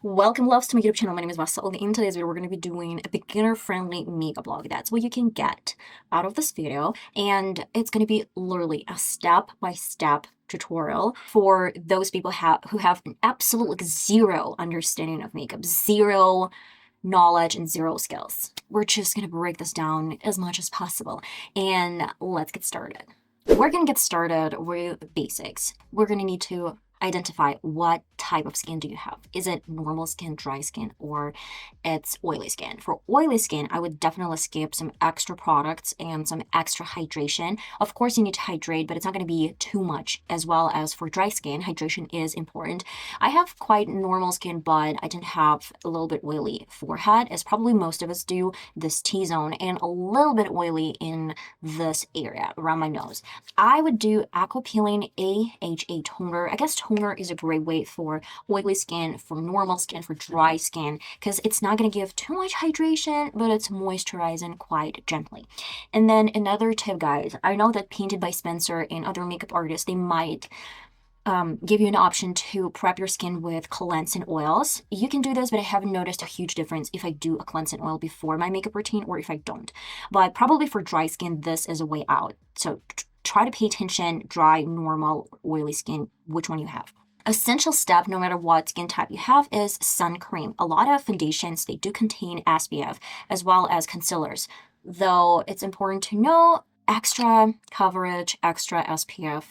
Welcome loves to my YouTube channel. My name is VassaOlga. In today's video, we're going to be doing a beginner-friendly makeup vlog. That's what you can get out of this video. And it's going to be literally a step-by-step tutorial for those people who have an absolute zero understanding of makeup, zero knowledge and zero skills. We're just going to break this down as much as possible. And let's get started. We're going to get started with basics. We're going to need to identify what type of skin do you have. Is it normal skin, dry skin, or it's oily skin? For oily skin, I would definitely skip some extra products and some extra hydration. Of course, you need to hydrate, but it's not going to be too much. As well as for dry skin, hydration is important. I have quite normal skin, but I tend to have a little bit oily forehead, as probably most of us do, this T-zone, and a little bit oily in this area around my nose. I would do Aqua Peeling AHA toner. I guess toner is a great way for oily skin, for normal skin, for dry skin, because it's not going to give too much hydration, but it's moisturizing quite gently. And then another tip, guys, I know that Painted by Spencer and other makeup artists, they might give you an option to prep your skin with cleansing oils. You can do this, but I haven't noticed a huge difference if I do a cleansing oil before my makeup routine or if I don't. But probably for dry skin, this is a way out. So try to pay attention, dry, normal, oily skin, which one you have. Essential step, no matter what skin type you have, is sun cream. A lot of foundations, they do contain SPF as well as concealers. Though it's important to know, extra coverage, extra SPF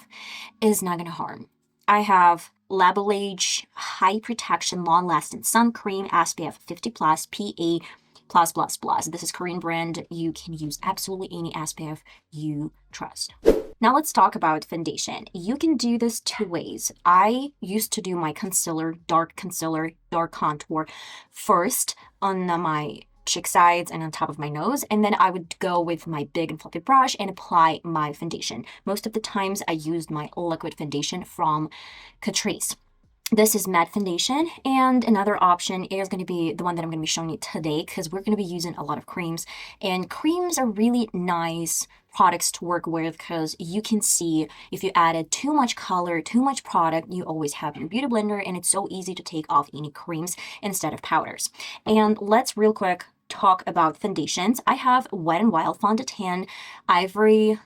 is not going to harm. I have Lebelage High Protection Long Lasting Sun Cream SPF 50 plus PA+++. This is Korean brand. You can use absolutely any SPF you trust. Now let's talk about foundation. You can do this two ways. I used to do my concealer, dark contour first on my cheek sides and on top of my nose, and then I would go with my big and fluffy brush and apply my foundation. Most of the times I used my liquid foundation from CATRICE. This is matte foundation, and another option is going to be the one that I'm going to be showing you today, because we're going to be using a lot of creams, and creams are really nice products to work with because you can see if you added too much color, too much product, you always have your beauty blender, and it's so easy to take off any creams instead of powders. And let's real quick talk about foundations. I have Wet n Wild Fondant Ivory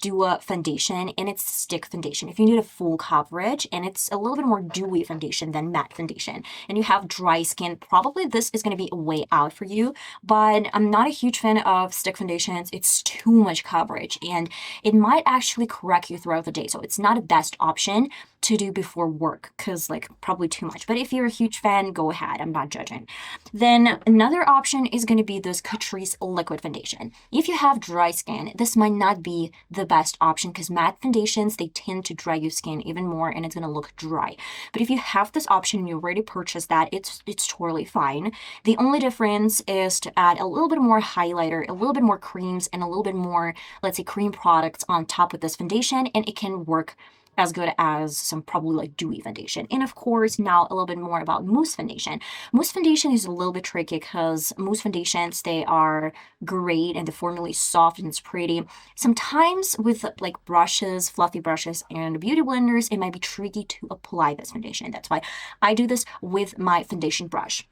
Dewy foundation, and it's stick foundation if you need a full coverage, and it's a little bit more dewy foundation than matte foundation. And you have dry skin, probably this is going to be a way out for you, but I'm not a huge fan of stick foundations. It's too much coverage and it might actually correct you throughout the day, so it's not a best option to do before work because like probably too much. But if you're a huge fan, go ahead, I'm not judging. Then another option is going to be this CATRICE liquid foundation. If you have dry skin, this might not be the best option because matte foundations, they tend to dry your skin even more and it's going to look dry. But if you have this option and you already purchased that, it's totally fine. The only difference is to add a little bit more highlighter, a little bit more creams, and a little bit more, let's say, cream products on top of this foundation, and it can work as good as some probably like dewy foundation. And of course, now a little bit more about mousse foundation. Mousse foundation is a little bit tricky because mousse foundations, they are great and the formula is soft and it's pretty. Sometimes with like brushes, fluffy brushes and beauty blenders, it might be tricky to apply this foundation. That's why I do this with my foundation brush.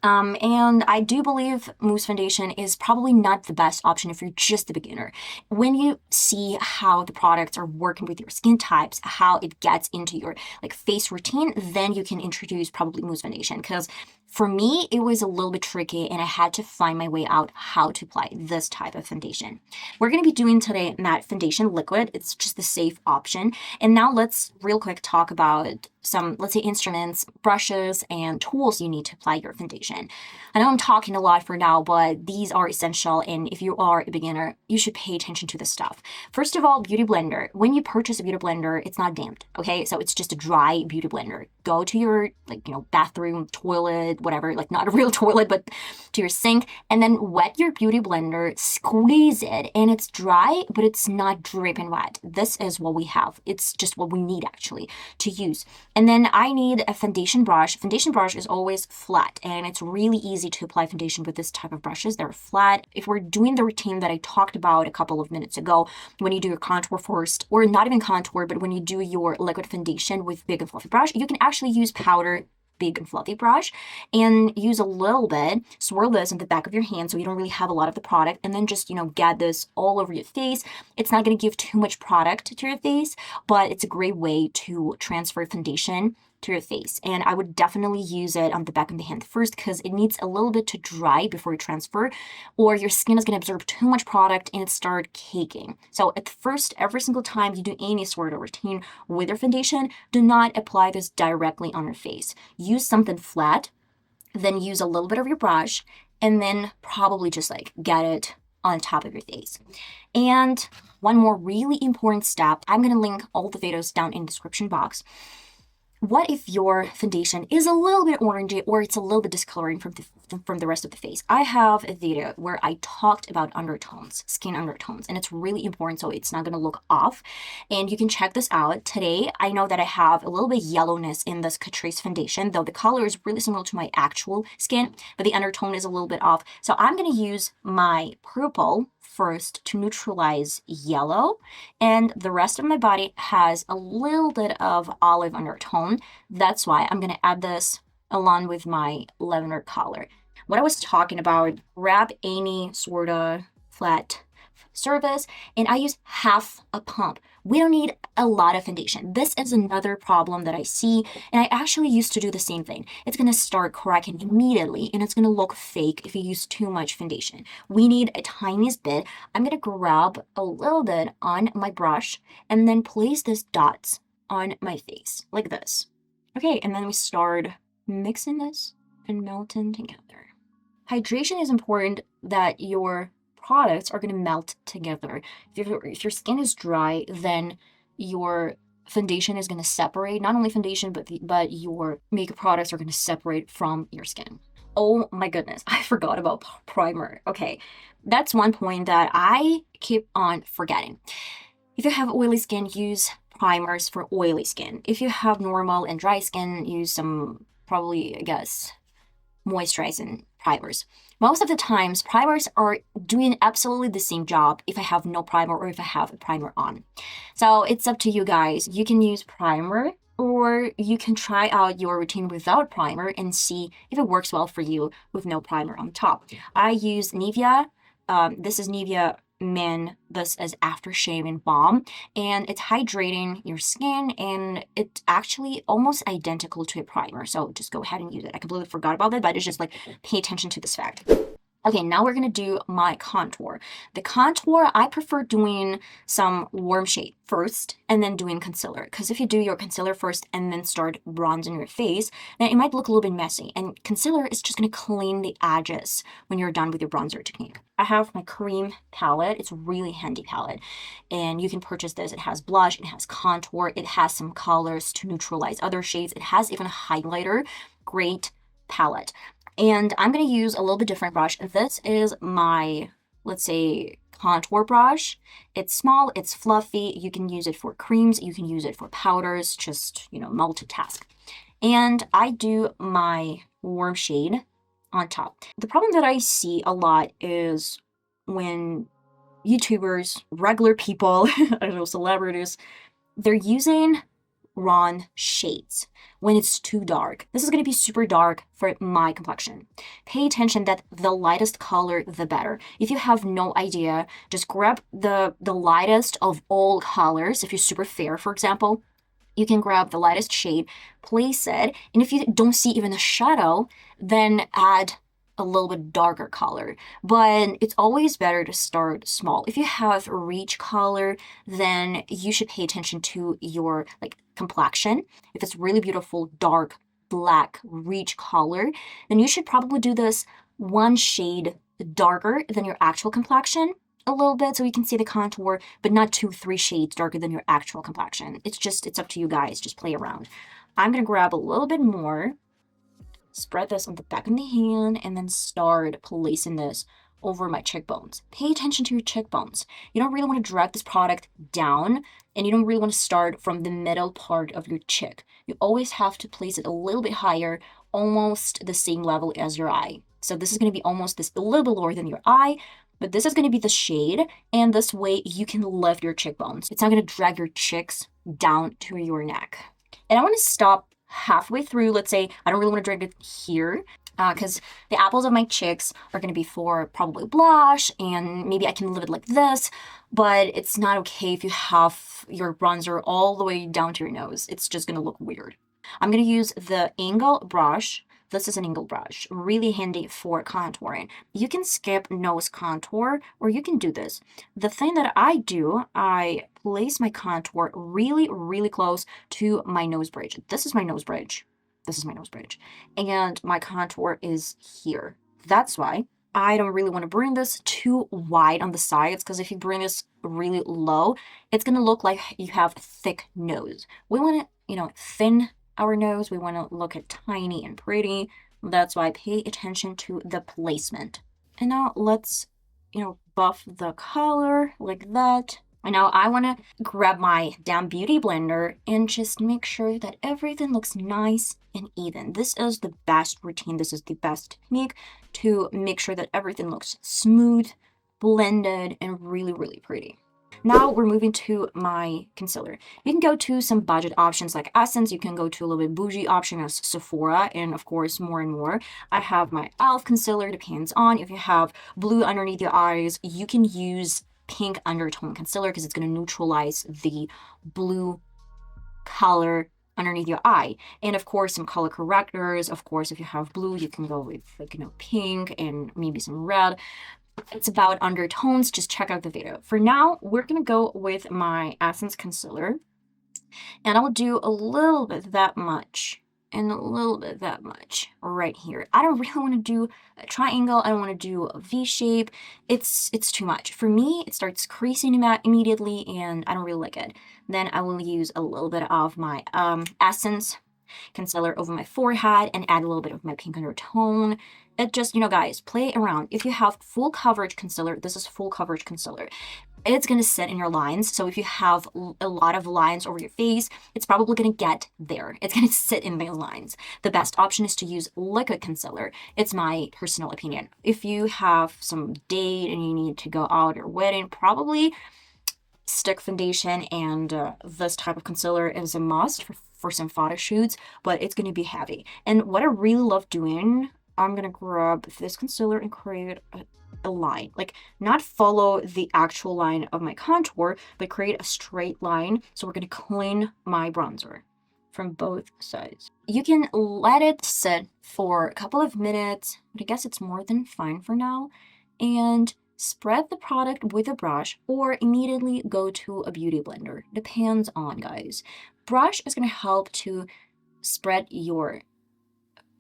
And I do believe mousse foundation is probably not the best option if you're just a beginner. When you see how the products are working with your skin types, how it gets into your like face routine, then you can introduce probably mousse foundation. Because for me, it was a little bit tricky and I had to find my way out how to apply this type of foundation. We're going to be doing today matte foundation liquid. It's just the safe option. And now let's real quick talk about some, let's say, instruments, brushes, and tools you need to apply your foundation. I know I'm talking a lot for now, but these are essential, and if you are a beginner, you should pay attention to this stuff. First of all, beauty blender. When you purchase a beauty blender, it's not damped, okay? So it's just a dry beauty blender. Go to your, like, bathroom, toilet, whatever, like not a real toilet, but to your sink, and then wet your beauty blender, squeeze it, and it's dry, but it's not dripping wet. This is what we have. It's just what we need actually to use. And then I need a foundation brush. Foundation brush is always flat, and it's really easy to apply foundation with this type of brushes. They're flat. If we're doing the routine that I talked about a couple of minutes ago, when you do your contour first, or not even contour, but when you do your liquid foundation with big and fluffy brush, you can actually use powder big and fluffy brush, and use a little bit, swirl this in the back of your hand so you don't really have a lot of the product, and then just, get this all over your face. It's not going to give too much product to your face, but it's a great way to transfer foundation to your face. And I would definitely use it on the back of the hand first because it needs a little bit to dry before you transfer, or your skin is going to absorb too much product and it start caking. So at first, every single time you do any sort of routine with your foundation, do not apply this directly on your face. Use something flat, then use a little bit of your brush, and then probably just get it on top of your face. And one more really important step, I'm going to link all the videos down in the description box. What if your foundation is a little bit orangey or it's a little bit discoloring from the rest of the face? I have a video where I talked about undertones, skin undertones, and it's really important so it's not going to look off. And you can check this out. Today, I know that I have a little bit yellowness in this CATRICE foundation, though the color is really similar to my actual skin, but the undertone is a little bit off. So I'm going to use my purple first to neutralize yellow, and the rest of my body has a little bit of olive undertone. That's why I'm going to add this along with my lavender color. What I was talking about, grab any sort of flat surface, and I use half a pump. We don't need a lot of foundation. This is another problem that I see, and I actually used to do the same thing. It's going to start cracking immediately, and it's going to look fake if you use too much foundation. We need a tiniest bit. I'm going to grab a little bit on my brush and then place these dots on my face like this. Okay, and then we start mixing this and melting together. Hydration is important, that your products are going to melt together. If your skin is dry, then your foundation is going to separate. Not only foundation, but your makeup products are going to separate from your skin. Oh my goodness, I forgot about primer. Okay, that's one point that I keep on forgetting. If you have oily skin, use primers for oily skin. If you have normal and dry skin, use some, probably, I guess, moisturizing primers. Most of the times, primers are doing absolutely the same job if I have no primer or if I have a primer on. So it's up to you guys. You can use primer, or you can try out your routine without primer and see if it works well for you with no primer on top. I use Nivea. This is Nivea Men. This is aftershave balm, and it's hydrating your skin, and it's actually almost identical to a primer, so just go ahead and use it. I completely forgot about that, but it's just pay attention to this fact. Okay, now we're going to do my contour. The contour, I prefer doing some warm shade first and then doing concealer. Because if you do your concealer first and then start bronzing your face, then it might look a little bit messy. And concealer is just going to clean the edges when you're done with your bronzer technique. I have my cream palette. It's a really handy palette. And you can purchase this. It has blush, it has contour, it has some colors to neutralize other shades. It has even a highlighter. Great palette. And I'm going to use a little bit different brush. This is my, let's say, contour brush. It's small, it's fluffy. You can use it for creams, you can use it for powders, just, multitask. And I do my warm shade on top. The problem that I see a lot is when YouTubers, regular people, I don't know, celebrities, they're using wrong shades when it's too dark. This is going to be super dark for my complexion. Pay attention that the lightest color, the better. If you have no idea, just grab the lightest of all colors. If you're super fair, for example, you can grab the lightest shade, place it, and if you don't see even a shadow, then add a little bit darker color. But it's always better to start small. If you have a rich color, then you should pay attention to your complexion. If it's really beautiful, dark, black, rich color, then you should probably do this one shade darker than your actual complexion a little bit so you can see the contour, but not 2-3 shades darker than your actual complexion. It's up to you guys. Just play around. I'm going to grab a little bit more, spread this on the back of the hand, and then start placing this over my cheekbones. Pay attention to your cheekbones. You don't really want to drag this product down, and you don't really want to start from the middle part of your cheek. You always have to place it a little bit higher, almost the same level as your eye. So this is going to be almost this a little bit lower than your eye, but this is going to be the shade, and this way you can lift your cheekbones. It's not going to drag your cheeks down to your neck. And I want to stop halfway through, let's say I don't really want to drag it here, because the apples of my cheeks are going to be for probably blush, and maybe I can leave it like this, but it's not okay if you have your bronzer all the way down to your nose. It's just going to look weird. I'm going to use the angle brush. This is an angle brush, really handy for contouring. You can skip nose contour, or you can do this. The thing that I do, I place my contour really, really close to my nose bridge. This is my nose bridge. This is my nose bridge. And my contour is here. That's why I don't really want to bring this too wide on the sides, because if you bring this really low, it's going to look like you have a thick nose. We want to, thin our nose. We want to look at tiny and pretty. That's why I pay attention to the placement. And now let's, buff the color like that. And now I want to grab my damn beauty blender and just make sure that everything looks nice and even. This is the best routine. This is the best technique to make sure that everything looks smooth, blended, and really, really pretty. Now we're moving to my concealer. You can go to some budget options like Essence. You can go to a little bit bougie option as Sephora, and of course more and more. I have my e.l.f. concealer, depends on. If you have blue underneath your eyes, you can use pink undertone concealer because it's going to neutralize the blue color underneath your eye. And of course some color correctors. Of course, if you have blue, you can go with pink and maybe some red. It's about undertones. Just check out the video. For now, we're gonna go with my Essence concealer, and I'll do a little bit that much and a little bit that much right here. I don't really want to do a triangle. I don't want to do a V shape. It's too much for me. It starts creasing immediately, and I don't really like it. Then I will use a little bit of my Essence concealer over my forehead and add a little bit of my pink undertone. It just, guys, play around. If you have full coverage concealer, this is full coverage concealer, it's going to sit in your lines. So if you have a lot of lines over your face, it's probably going to get there. It's going to sit in those lines. The best option is to use liquid concealer. It's my personal opinion. If you have some date and you need to go out or wedding, probably stick foundation and this type of concealer is a must for some photo shoots, but it's going to be heavy. And what I really love doing, I'm going to grab this concealer and create a line, like not follow the actual line of my contour, but create a straight line. So we're going to clean my bronzer from both sides. You can let it sit for a couple of minutes, but I guess it's more than fine for now, and spread the product with a brush or immediately go to a beauty blender. Depends on, guys. Brush is going to help to spread your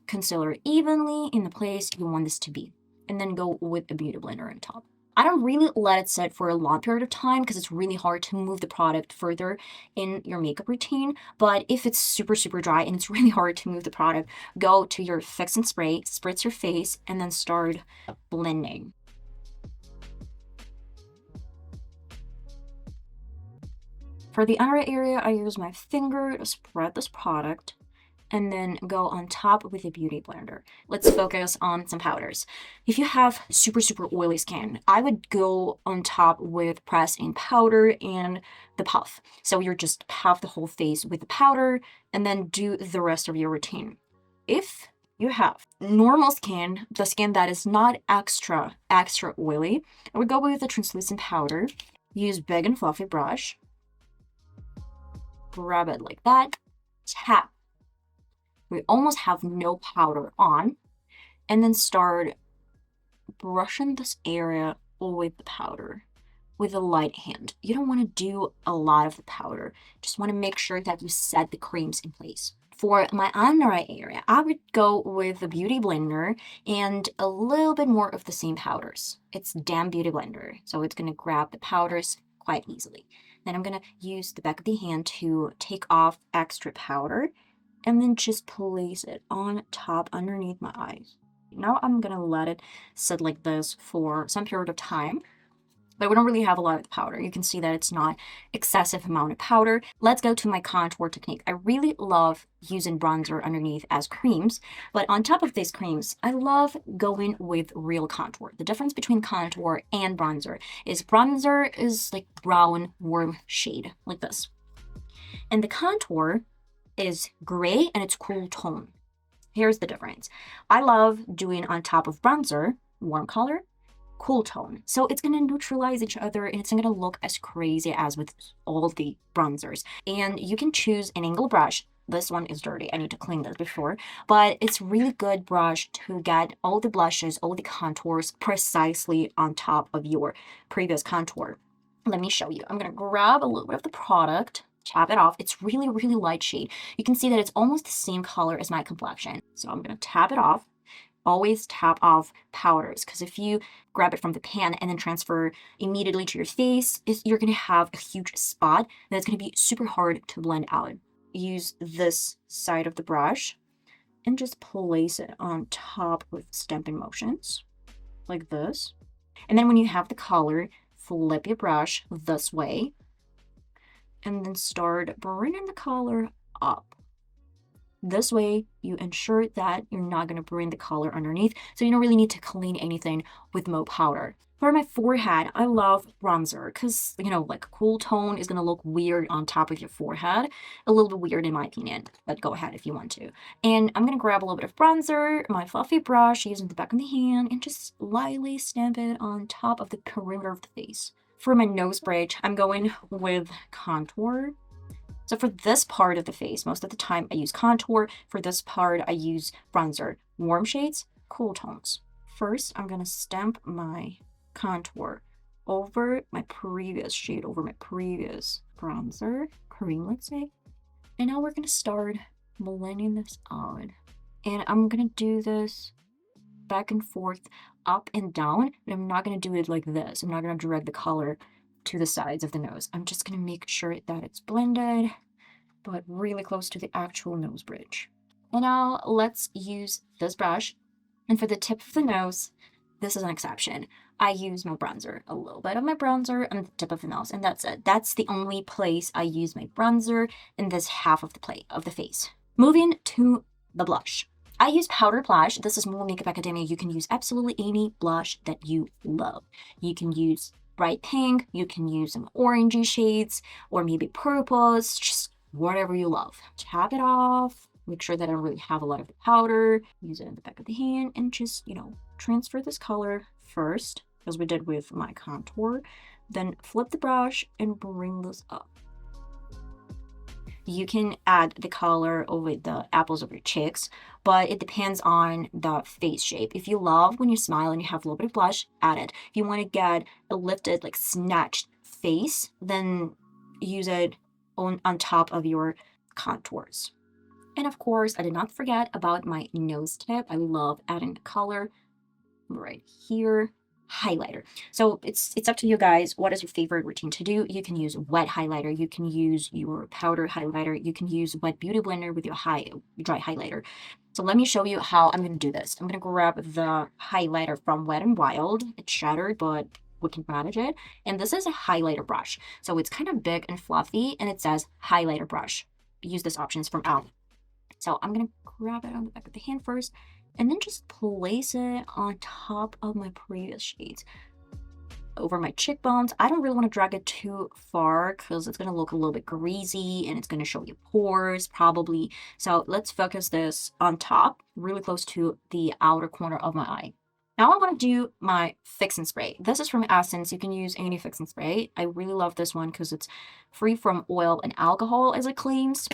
concealer evenly in the place you want this to be, and then go with a beauty blender on top. I don't really let it sit for a long period of time because it's really hard to move the product further in your makeup routine. But if it's super, super dry and it's really hard to move the product, go to your fix and spray, spritz your face, and then start blending. For the under eye area, I use my finger to spread this product and then go on top with a beauty blender. Let's focus on some powders. If you have super, super oily skin, I would go on top with press-in powder and the puff. So you're just puff the whole face with the powder and then do the rest of your routine. If you have normal skin, the skin that is not extra oily, I would go with the translucent powder, use big and fluffy brush, grab it like that, tap. We almost have no powder on, and then start brushing this area with the powder with a light hand. You don't want to do a lot of the powder. Just want to make sure that you set the creams in place. For my under eye area, I would go with the beauty blender and a little bit more of the same powders. It's damn beauty blender, so it's going to grab the powders quite easily. Then I'm going to use the back of the hand to take off extra powder and then just place it on top underneath my eyes. Now I'm gonna let it sit like this for some period of time, but we don't really have a lot of powder. You can see that it's not excessive amount of powder. Let's go to my contour technique. I really love using bronzer underneath as creams, but on top of these creams, I love going with real contour. The difference between contour and bronzer is like brown, warm shade, like this. And the contour is gray and it's cool tone. Here's the difference. I love doing on top of bronzer, warm color, cool tone. So it's going to neutralize each other and it's not going to look as crazy as with all the bronzers. And you can choose an angle brush. This one is dirty. I need to clean this before. But it's really good brush to get all the blushes, all the contours precisely on top of your previous contour. Let me show you. I'm going to grab a little bit of the product, tap it off. It's really, really light shade. You can see that it's almost the same color as my complexion. So I'm going to tap it off. Always tap off powders, because if you grab it from the pan and then transfer immediately to your face, you're going to have a huge spot that's going to be super hard to blend out. Use this side of the brush and just place it on top with stamping motions like this. And then when you have the color, flip your brush this way and then start bringing the color up. This way, you ensure that you're not going to bring the color underneath, so you don't really need to clean anything with Mo powder. For my forehead, I love bronzer because, you know, like cool tone is going to look weird on top of your forehead. A little bit weird in my opinion, but go ahead if you want to. And I'm going to grab a little bit of bronzer, my fluffy brush, using the back of the hand, and just lightly stamp it on top of the perimeter of the face. For my nose bridge, I'm going with contour. So for this part of the face, most of the time I use contour. For this part, I use bronzer. Warm shades, cool tones. First, I'm going to stamp my contour over my previous shade, over my previous bronzer, cream, let's say. And now we're going to start blending this out. And I'm going to do this back and forth, up and down. And I'm not going to do it like this. I'm not going to drag the color to the sides of the nose. I'm just going to make sure that it's blended, but really close to the actual nose bridge. And now let's use this brush. And for the tip of the nose, this is an exception. I use my bronzer, a little bit of my bronzer on the tip of the nose, and that's it. That's the only place I use my bronzer in this half of the plate of the face. Moving to the blush. I use powder blush. This is Mule Makeup Academia. You can use absolutely any blush that you love. You can use bright pink, you can use some orangey shades, or maybe purples, just whatever you love. Tap it off. Make sure that I don't really have a lot of the powder. Use it in the back of the hand and just, you know, transfer this color first, as we did with my contour. Then flip the brush and bring this up. You can add the color over the apples of your cheeks, but it depends on the face shape. If you love when you smile and you have a little bit of blush, add it. If you want to get a lifted, like snatched face, then use it on top of your contours. And of course, I did not forget about my nose tip. I love adding the color right here. Highlighter. So it's up to you guys. What is your favorite routine to do? You can use wet highlighter. You can use your powder highlighter. You can use wet beauty blender with your dry highlighter. So let me show you how I'm going to do this. I'm going to grab the highlighter from Wet n Wild. It's shattered, but we can manage it. And this is a highlighter brush. So it's kind of big and fluffy, and it says highlighter brush. Use this option from Al. So I'm going to grab it on the back of the hand first, and then just place it on top of my previous shades. Over my cheekbones. I don't really want to drag it too far because it's going to look a little bit greasy and it's going to show you pores probably. So let's focus this on top, really close to the outer corner of my eye. Now I want to do my fixing spray. This is from Essence. You can use any fixing spray. I really love this one because it's free from oil and alcohol, as it claims.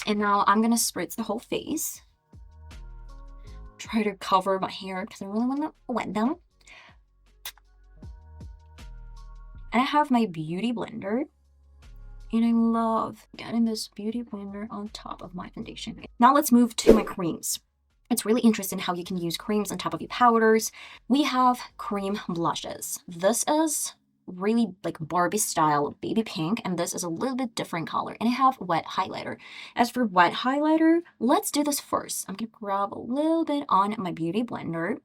And now I'm going to spritz the whole face. Try to cover my hair because I really want to wet them. And I have my beauty blender. And I love getting this beauty blender on top of my foundation. Now let's move to my creams. It's really interesting how you can use creams on top of your powders. We have cream blushes. This is really like Barbie style baby pink, and this is a little bit different color. And I have wet highlighter. As for wet highlighter, let's do this first. I'm gonna grab a little bit on my beauty blender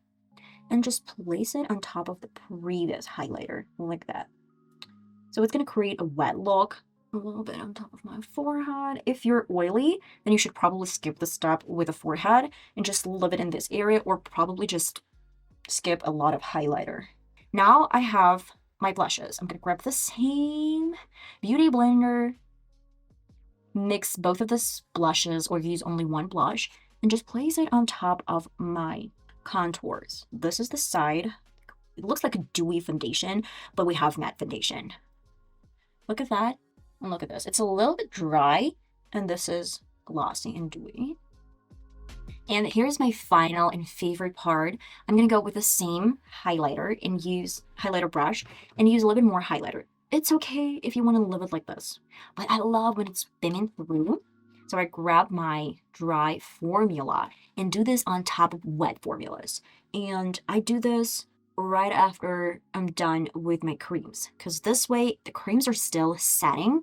and just place it on top of the previous highlighter like that. So it's gonna create a wet look. A little bit on top of my forehead. If you're oily, then you should probably skip the step with the forehead and just leave it in this area, or probably just skip a lot of highlighter. Now I have my blushes. I'm gonna grab the same beauty blender mix both of the blushes or use only one blush and just place it on top of my contours. This is the side. It looks like a dewy foundation, but we have matte foundation. Look at that, and look at this. It's a little bit dry, and this is glossy and dewy. And here's my final and favorite part. I'm gonna go with the same highlighter and use highlighter brush and use a little bit more highlighter. It's okay if you want to leave it like this, but I love when it's beaming through. So I grab my dry formula and do this on top of wet formulas. And I do this right after I'm done with my creams, because this way the creams are still setting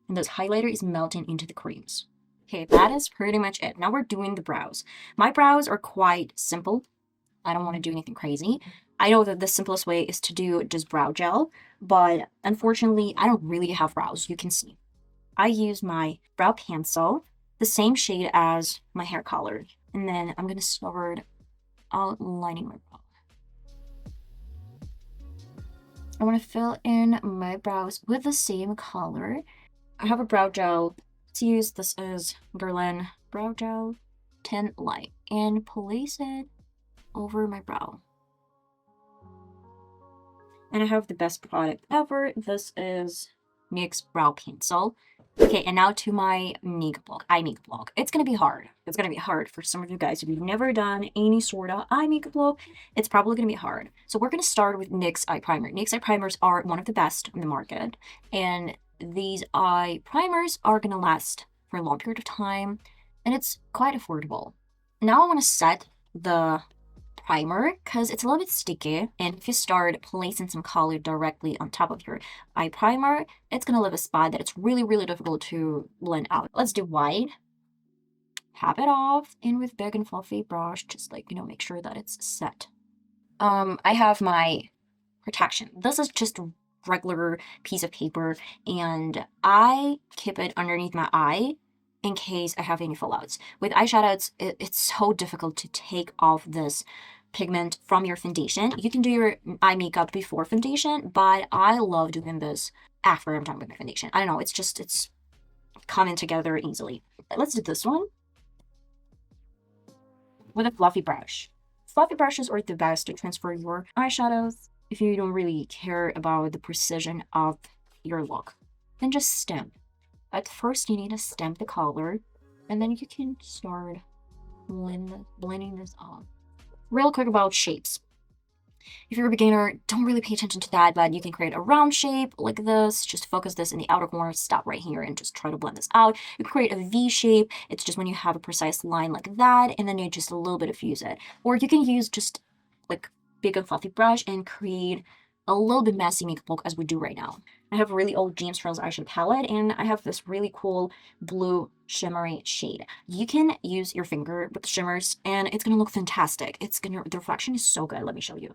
and this highlighter is melting into the creams. Okay, that is pretty much it. Now we're doing the brows. My brows are quite simple. I don't want to do anything crazy. I know that the simplest way is to do just brow gel, but unfortunately, I don't really have brows, you can see. I use my brow pencil, the same shade as my hair color, and then I'm gonna start outlining my brow. I want to fill in my brows with the same color. I have a brow gel to use. This is Berlin Brow Gel Tint Light, and place it over my brow. And I have the best product ever. This is NYX Brow Pencil. Okay, and now to my makeup look, eye makeup look. It's gonna be hard. It's gonna be hard for some of you guys. If you've never done any sort of eye makeup look, it's probably gonna be hard. So we're gonna start with NYX eye primer. NYX eye primers are one of the best in the market, and these eye primers are gonna last for a long period of time, and it's quite affordable. Now I want to set the primer because it's a little bit sticky, and if you start placing some color directly on top of your eye primer, it's gonna leave a spot that it's really difficult to blend out. Let's do white. Tap it off in with big and fluffy brush, just like, make sure that it's set. I have my protection. This is just a regular piece of paper, and I keep it underneath my eye in case I have any fallouts. With eyeshadows, it's so difficult to take off this pigment from your foundation. You can do your eye makeup before foundation, but I love doing this after I'm done with my foundation. I don't know, it's coming together easily. Let's do this one with a fluffy brush. Fluffy brushes are the best to transfer your eyeshadows if you don't really care about the precision of your look. Then just stamp. At first, you need to stamp the color, and then you can start blending this out. Real quick about shapes. If you're a beginner, don't really pay attention to that, but you can create a round shape like this. Just focus this in the outer corner, stop right here, and just try to blend this out. You can create a V shape. It's just when you have a precise line like that, and then you just a little bit of use it. Or you can use just like big and fluffy brush and create a little bit messy makeup look as we do right now. I have a really old James Charles eyeshadow palette, and I have this really cool blue shimmery shade. You can use your finger with the shimmers, and it's gonna look fantastic. The reflection is so good. Let me show you.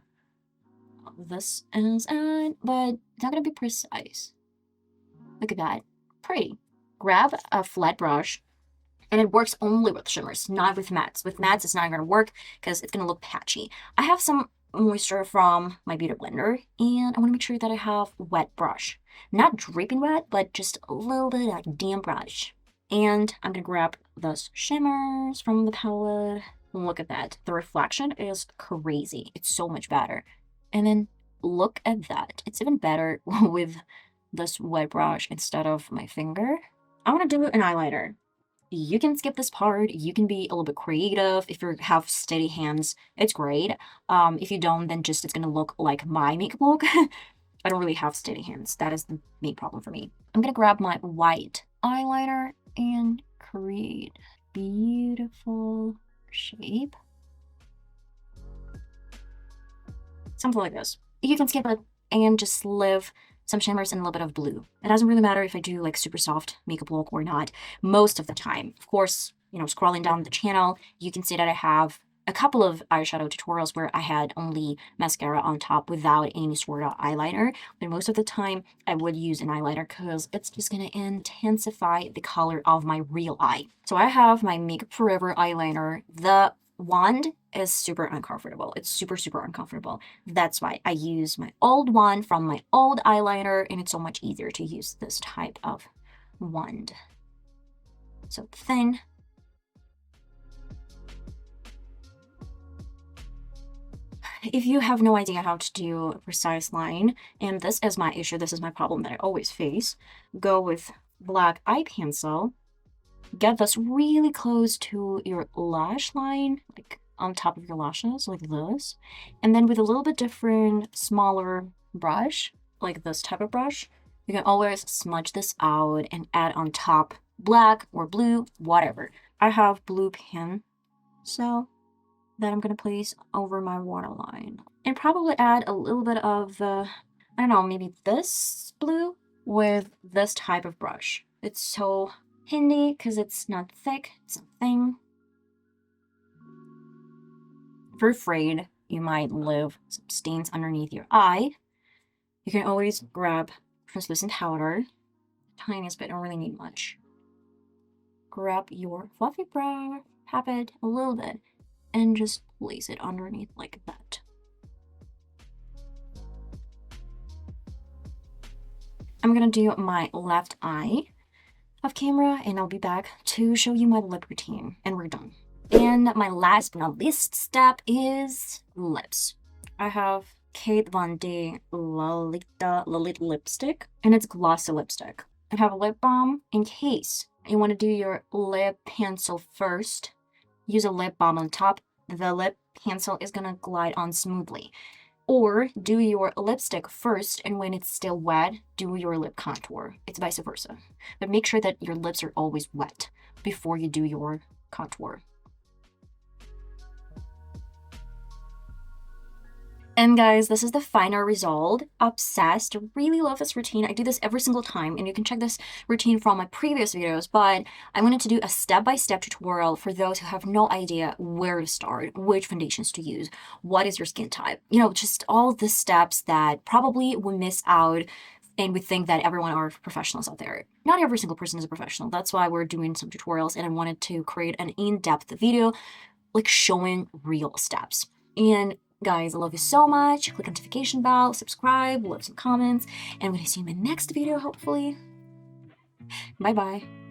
This is it, but it's not gonna be precise. Look at that, pretty. Grab a flat brush, and it works only with shimmers, not with mattes. With mattes, it's not gonna work because it's gonna look patchy. I have some moisture from my beauty blender, and I want to make sure that I have wet brush, not dripping wet, but just a little bit like damp brush. And I'm gonna grab those shimmers from the palette. Look at that, the reflection is crazy. It's so much better. And then look at that, it's even better with this wet brush instead of my finger. I want to do an eyeliner. You can skip this part. You can be a little bit creative. If you have steady hands, it's great. If you don't, then just it's gonna look like my makeup look. I don't really have steady hands. That is the main problem for me. I'm gonna grab my white eyeliner and create beautiful shape. Something like this. You can skip it and just leave some shimmers and a little bit of blue. It doesn't really matter if I do like super soft makeup look or not most of the time. Of course, scrolling down the channel, you can see that I have a couple of eyeshadow tutorials where I had only mascara on top without any sort of eyeliner. But most of the time, I would use an eyeliner because it's just going to intensify the color of my real eye. So I have my Makeup Forever eyeliner. The wand is super uncomfortable. It's super uncomfortable. That's why I use my old one from my old eyeliner, and it's so much easier to use this type of wand. so thin. If you have no idea how to do a precise line, and this is my issue, this is my problem that I always face, go with black eye pencil. Get this really close to your lash line, like on top of your lashes, like this. And then with a little bit different, smaller brush, like this type of brush, you can always smudge this out and add on top black or blue, whatever. I have blue pen, so that I'm gonna place over my waterline. And probably add a little bit of, I don't know, maybe this blue with this type of brush. It's so handy because it's not thick, it's not thin. If you're afraid you might leave some stains underneath your eye, you can always grab translucent powder, tiniest bit, don't really need much. Grab your fluffy brush, tap it a little bit, and just place it underneath like that. I'm gonna do my left eye off camera, and I'll be back to show you my lip routine, and we're done. And my last but not least step is lips. I have Kate Von D Lolita lipstick, and it's glossy lipstick. I have a lip balm in case you want to do your lip pencil first. Use a lip balm on top. The lip pencil is gonna glide on smoothly. Or do your lipstick first, and when it's still wet, do your lip contour. It's vice versa. But make sure that your lips are always wet before you do your contour. And guys, this is the final result. Obsessed. Really love this routine. I do this every single time, and you can check this routine from my previous videos, but I wanted to do a step-by-step tutorial for those who have no idea where to start, which foundations to use, what is your skin type. You know, just all the steps that probably we miss out, and we think that everyone are professionals out there. Not every single person is a professional. That's why we're doing some tutorials, and I wanted to create an in-depth video, like showing real steps. And guys, I love you so much. Click notification bell, subscribe, leave some comments, and I'm gonna see you in my next video, hopefully. Bye bye.